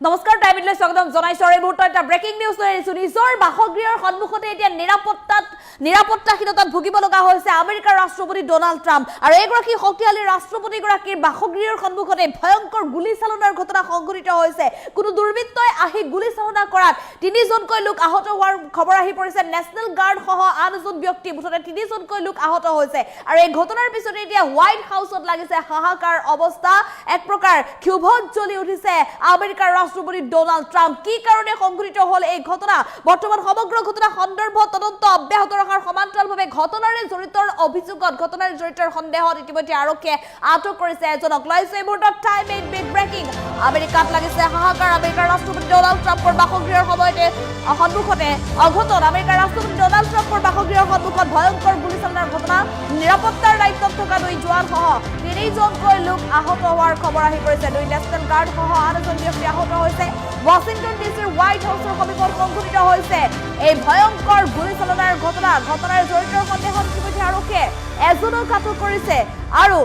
নমস্কাৰ টাইমলৈ স্বাগতম জনাইছো আৰু এই মুহূৰ্তত এটা ব্ৰেকিং নিউজ লৈ আহিছো নিজৰ বাসগৃহৰ সন্মুখতে এতিয়া নিৰাপত্তাহীনতাত ভুগিব লগা হৈছে আমেৰিকাৰ ৰাষ্ট্ৰপতি ডোনাল্ড ট্ৰাম্প আৰু এইগৰাকী শক্তিশালী ৰাষ্ট্ৰপতিগৰাকীৰ বাসগৃহৰ সন্মুখতে ভয়ংকৰ গুলীচালনাৰ ঘটনা সংঘটিত হৈছে কোনো দুৰ্বৃত্তই আহি গুলীচালনা কৰাত তিনিজনকৈ লোক আহত হোৱাৰ খবৰ আহি পৰিছে নেশ্যনেল গাৰ্ড সহ আন এজন ব্যক্তি মুঠতে তিনিজনকৈ লোক আহত হৈছে আৰু এই ঘটনাৰ পিছতে এতিয়া হোৱাইট হাউচত লাগিছে হাহাকাৰ অৱস্থা এক প্ৰকাৰ ক্ষোভত জ্বলি উঠিছে আমেৰিকাৰ ৰাষ্ট্ৰপতি ডোনাল্ড ট্ৰাম্প কি কাৰণে সংঘটিত হল এই ঘটনা বৰ্তমান সমগ্ৰ ঘটনা সন্দৰ্ভত তদন্ত অব্যাহত ৰখাৰ সমান্তৰালভাৱে ঘটনাৰে জড়িতৰ অভিযোগত ঘটনাৰে জড়িতৰ সন্দেহত ইতিমধ্যে আৰক্ষীয়ে আটক কৰিছে এজনক লৈছে এই মুহূৰ্তত টাইম এইট বিগ ব্ৰেকিং আমেৰিকাত লাগিছে হাহাকাৰ আমেৰিকাৰ ৰাষ্ট্ৰপতি ডোনাল্ড ট্ৰাম্পৰ বাসগৃহৰ সন্মুখতে অঘটন আমেৰিকাৰ ৰাষ্ট্ৰপতি ডোনাল্ড ট্ৰাম্পৰ বাসগৃহৰ সন্মুখত ভয়ংকৰ গুলীচালনাৰ ঘটনা নিৰাপত্তাৰ দায়িত্বত থকা দুই জোৱান সহ তিনিজনকৈ লোক আহত হোৱাৰ খবৰ আহি পৰিছে দুই নেশ্যনেল গাৰ্ড সহ আন এজন ব্যক্তি আহত হৈছে ৱাশ্বিংটন ডিচিৰ হোৱাইট হাউচৰ সমীপত সংঘটিত হৈছে এই ভয়ংকৰ গুলীচালনাৰ ঘটনাৰ জড়িত সন্দেহত ইতিমধ্যে আৰক্ষীয়ে এজনক আটক কৰিছে আৰু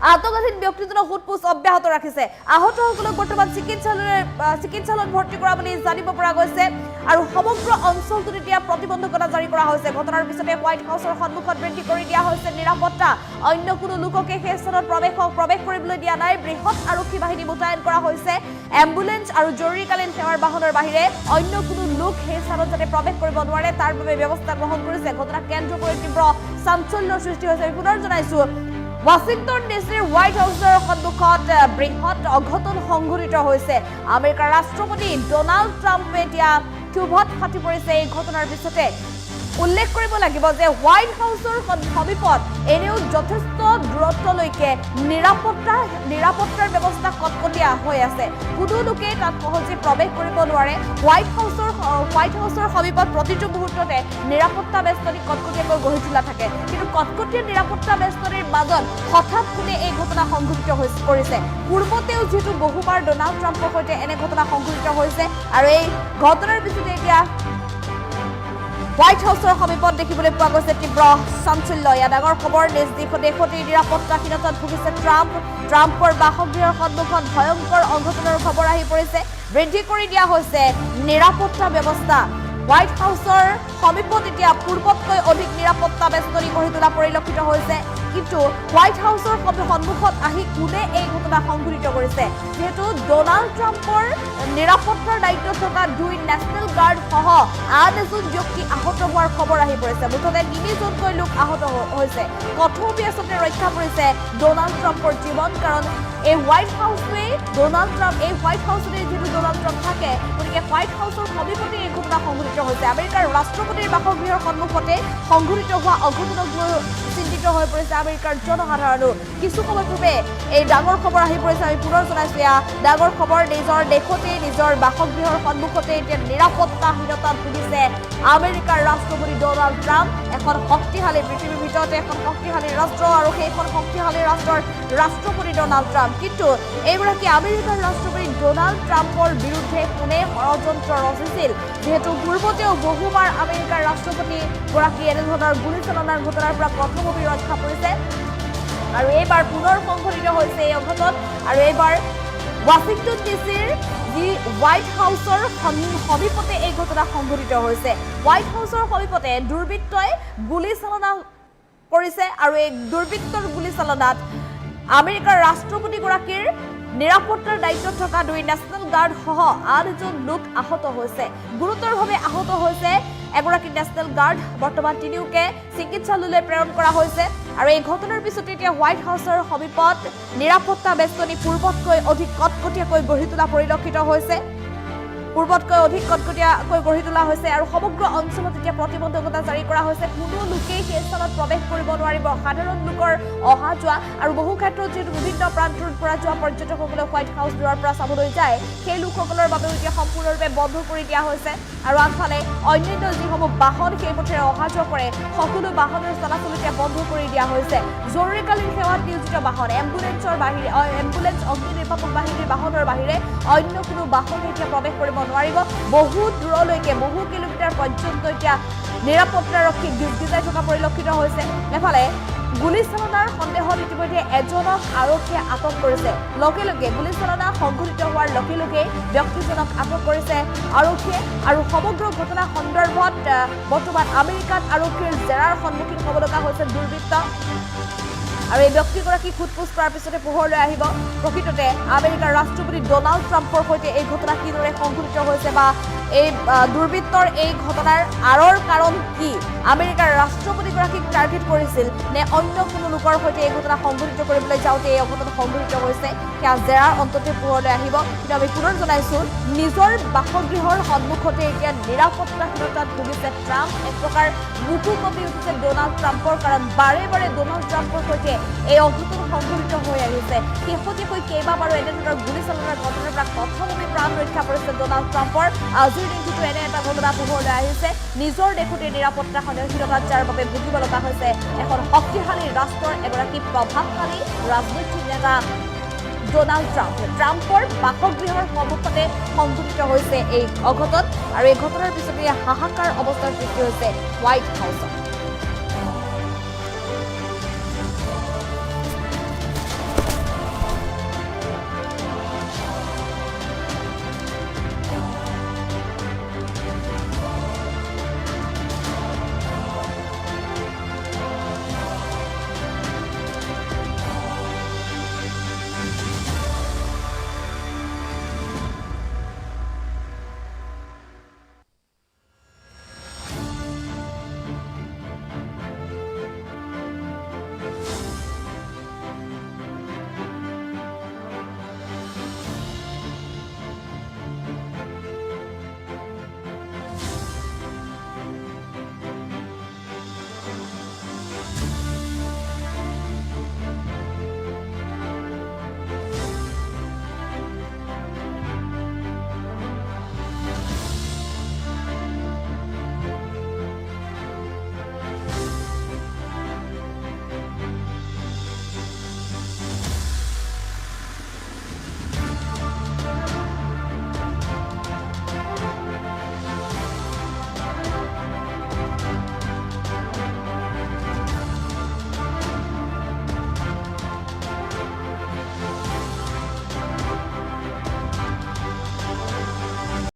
আতংকাধীন ব্যক্তিজনক সোধপোছ অব্যাহত ৰাখিছে আহতসকলক বৰ্তমান চিকিৎসালয়ত ভৰ্তি কৰা বুলি জানিব পৰা গৈছে আৰু সমগ্ৰ অঞ্চলটোত এতিয়া প্ৰতিবন্ধকতা জাৰি কৰা হৈছে ঘটনাৰ পিছতে হোৱাইট হাউচৰ সন্মুখত বৃদ্ধি কৰি দিয়া হৈছে নিৰাপত্তা অন্য কোনো লোককে সেই স্থানত প্ৰৱেশ কৰিবলৈ দিয়া নাই বৃহৎ আৰক্ষী বাহিনী মোতায়েন কৰা হৈছে এম্বুলেন্স আৰু জৰুৰীকালীন সেৱাৰ বাহনৰ বাহিৰে অন্য কোনো লোক সেই স্থানত যাতে প্ৰৱেশ কৰিব নোৱাৰে তাৰ বাবে ব্যৱস্থা গ্ৰহণ কৰিছে ঘটনাক কেন্দ্ৰ কৰি তীব্ৰ চাঞ্চল্যৰ সৃষ্টি হৈছে আমি পুনৰ জনাইছো ৱাশ্বিংটন ডিচিৰ হোৱাইট হাউচৰ সন্মুখত বৃহৎ অঘটন সংঘটিত হৈছে আমেৰিকাৰ ৰাষ্ট্ৰপতি ডোনাল্ড ট্ৰাম্পে এতিয়া ক্ষোভত ফাটি পৰিছে এই ঘটনাৰ পিছতে উল্লেখ কৰিব লাগিব যে হোৱাইট হাউচৰ সমীপত এনেও যথেষ্ট দূৰত্বলৈকে নিৰাপত্তাৰ ব্যৱস্থা কটকটীয়া হৈ আছে কোনো লোকে তাত সহজে প্ৰৱেশ কৰিব নোৱাৰে হোৱাইট হাউচৰ সমীপত প্ৰতিটো মুহূৰ্ততে নিৰাপত্তা বেষ্টনী কটকটীয়াকৈ গঢ়ি তোলা থাকে কিন্তু কটকটীয়া নিৰাপত্তা বেষ্টনীৰ মাজত হঠাৎ কোনে এই ঘটনা সংঘটিত কৰিছে পূৰ্বতেও যিহেতু বহুবাৰ ডোনাল্ড ট্ৰাম্পৰ সৈতে এনে ঘটনা সংঘটিত হৈছে আৰু এই ঘটনাৰ পিছতে এতিয়া হোৱাইট হাউচৰ সমীপত দেখিবলৈ পোৱা গৈছে তীব্ৰ চাঞ্চল্য ইয়াত ডাঙৰ খবৰ নিজ দেশতেই নিৰাপত্তাহীনতাত ভুগিছে ট্ৰাম্পৰ বাসগৃহৰ সন্মুখত ভয়ংকৰ অঘটনৰ খবৰ আহি পৰিছে বৃদ্ধি কৰি দিয়া হৈছে নিৰাপত্তা ব্যৱস্থা হোৱাইট হাউচৰ সমীপত এতিয়া পূৰ্বতকৈ অধিক নিৰাপত্তা বেষ্টনী গঢ়ি তোলা পৰিলক্ষিত হৈছে কিন্তু হোৱাইট হাউচৰ সন্মুখত আহি কোনে এই ঘটনা সংঘটিত কৰিছে যেহেতু ডোনাল্ড ট্ৰাম্পৰ নিৰাপত্তাৰ দায়িত্বত থকা দুই নেশ্যনেল গাৰ্ড সহ আন এজন ব্যক্তি আহত হোৱাৰ খবৰ আহি পৰিছে মুঠতে তিনিজনকৈ লোক আহত হৈছে কথমপি আচলতে ৰক্ষা পৰিছে ডোনাল্ড ট্ৰাম্পৰ জীৱন কাৰণ এই হোৱাইট হাউচে হোৱাইট হাউচতে যিটো ডোনাল্ড ট্ৰাম্প থাকে গতিকে হোৱাইট হাউচৰ সমীপতে এই ঘটনা সংঘটিত হৈছে আমেৰিকাৰ ৰাষ্ট্ৰপতিৰ বাসগৃহৰ সন্মুখতে সংঘটিত হোৱা অঘটনক লৈ চিন্তিত হৈ পৰিছে আমেৰিকাৰ জনসাধাৰণো কিছু সময় পূৰ্বে এই ডাঙৰ খবৰ আহি পৰিছে আমি পুনৰ জনাইছো এয়া ডাঙৰ খবৰ নিজৰ দেশতে নিজৰ বাসগৃহৰ সন্মুখতে এতিয়া নিৰাপত্তাহীনতাত ভুগিছে আমেৰিকাৰ ৰাষ্ট্ৰপতি ডোনাল্ড ট্ৰাম্প এখন শক্তিশালী পৃথিৱীৰ ভিতৰতে এখন শক্তিশালী ৰাষ্ট্ৰ আৰু সেইখন শক্তিশালী ৰাষ্ট্ৰৰ ৰাষ্ট্ৰপতি ডোনাল্ড ট্ৰাম্প কিন্তু এইগৰাকী আমেৰিকাৰ ৰাষ্ট্ৰপতি ডোনাল্ড ট্ৰাম্পৰ বিৰুদ্ধে কোনে ষড়যন্ত্ৰ ৰচিছিল যিহেতু পূৰ্বতেও বহুবাৰ আমেৰিকাৰ ৰাষ্ট্ৰপতিগৰাকী এনেধৰণৰ গুলীচালনাৰ ঘটনাৰ পৰা কথমপি ৰক্ষা পৰিছে আৰু এইবাৰ পুনৰ সংঘটিত হৈছে এই অঘটন আৰু এইবাৰ ৱাশ্বিংটন ডিচিৰ যি হোৱাইট হাউচৰ সমীপতে এই ঘটনা সংঘটিত হৈছে হোৱাইট হাউচৰ সমীপতে দুৰ্বৃত্তই গুলীচালনা কৰিছে আৰু এই দুৰ্বৃত্তৰ গুলীচালনাত আমেৰিকাৰ ৰাষ্ট্ৰপতিগৰাকীৰ নিৰাপত্তাৰ দায়িত্বত থকা দুই নেশ্যনেল গাৰ্ড সহ আন এজন লোক আহত হৈছে গুৰুতৰভাৱে আহত হৈছে এগৰাকী নেশ্যনেল গাৰ্ড বৰ্তমান তিনিওকে চিকিৎসালয়লৈ প্ৰেৰণ কৰা হৈছে আৰু এই ঘটনাৰ পিছতে এতিয়া হোৱাইট হাউচৰ সমীপত নিৰাপত্তা বেষ্টনী পূৰ্বতকৈ অধিক কটকটীয়াকৈ গঢ়ি তোলা পৰিলক্ষিত হৈছে আৰু সমগ্ৰ অঞ্চলত এতিয়া প্ৰতিবন্ধকতা জাৰি কৰা হৈছে কোনো লোকেই সেই স্থানত প্ৰৱেশ কৰিব নোৱাৰিব সাধাৰণ লোকৰ অহা যোৱা আৰু বহু ক্ষেত্ৰত যিহেতু বিভিন্ন প্ৰান্তৰ পৰা যোৱা পৰ্যটকসকলে হোৱাইট হাউচ দূৰৰ পৰা চাবলৈ যায় সেই লোকসকলৰ বাবেও এতিয়া সম্পূৰ্ণৰূপে বন্ধ কৰি দিয়া হৈছে আৰু আনফালে অন্যান্য যিসমূহ বাহন সেই পথেৰে অহা যোৱা কৰে সকলো বাহনৰ চলাচল এতিয়া বন্ধ কৰি দিয়া হৈছে জৰুৰীকালীন সেৱাত নিয়োজিত বাহন এম্বুলেন্স অগ্নি নিৰ্বাপক বাহিনীৰ বাহনৰ বাহিৰে অন্য কোনো বাহন এতিয়া প্ৰৱেশ কৰিব নোৱাৰিব বহু দূৰলৈকে বহু কিলোমিটাৰ পৰ্যন্ত এতিয়া নিৰাপত্তাৰক্ষী গিজগিজাই থকা পৰিলক্ষিত হৈছে এফালে গুলীচালনাৰ সন্দেহত ইতিমধ্যে এজনক আৰক্ষীয়ে আটক কৰিছে লগে লগে গুলীচালনা সংঘটিত হোৱাৰ লগে লগে ব্যক্তিজনক আটক কৰিছে আৰক্ষীয়ে আৰু সমগ্ৰ ঘটনা সন্দৰ্ভত বৰ্তমান আমেৰিকাত আৰক্ষীৰ জেৰাৰ সন্মুখীন হ'ব লগা হৈছে দুৰ্বৃত্ত আৰু এই ব্যক্তিগৰাকী খুদপুচ কৰাৰ পিছতে পোহৰলৈ আহিব প্ৰকৃততে আমেৰিকাৰ ৰাষ্ট্ৰপতি ডনাল্ড ট্ৰাম্পৰ সৈতে এই ঘটনা কিদৰে সংঘটিত হৈছে বা এই দুৰ্বৃত্তৰ এই ঘটনাৰ আঁৰৰ কাৰণ কি আমেৰিকাৰ ৰাষ্ট্ৰপতিগৰাকীক টাৰ্গেট কৰিছিল নে অন্য কোনো লোকৰ সৈতে এই ঘটনা সংঘটিত কৰিবলৈ যাওঁতে এই অঘটন সংঘটিত হৈছে সেয়া জেৰাৰ অন্ততে পোহৰলৈ আহিব কিন্তু আমি পুনৰ জনাইছোঁ নিজৰ বাসগৃহৰ সন্মুখতে এতিয়া নিৰাপত্তাহীনতাত ভুগিছে ট্ৰাম্প এক প্ৰকাৰ বুকু কঁপি উঠিছে ডনাল্ড ট্ৰাম্পৰ কাৰণ বাৰে বাৰে ডনাল্ড ট্ৰাম্পৰ সৈতে এই অঘটন সংঘটিত হৈ আহিছে শেহতীয়াকৈ কেইবাবাৰো এনেধৰণৰ গুলীচালনাৰ ঘটনাৰ পৰা প্ৰথমতে প্ৰাণ ৰক্ষা কৰিছে ডনাল্ড ট্ৰাম্পৰ আজিৰ দিনটোতো এনে এটা ঘটনা পোহৰলৈ আহিছে নিজৰ দেশতে নিৰাপত্তাহীনতাত যাৰ বাবে ভুগিব লগা হৈছে এখন শক্তিশালী ৰাষ্ট্ৰৰ এগৰাকী প্ৰভাৱশালী ৰাজনৈতিক নেতা ডনাল্ড ট্ৰাম্পৰ বাসগৃহৰ সন্মুখতে সংঘটিত হৈছে এই অঘটন আৰু এই ঘটনাৰ পিছতে হাহাকাৰ অৱস্থাৰ সৃষ্টি হৈছে হোৱাইট হাউচত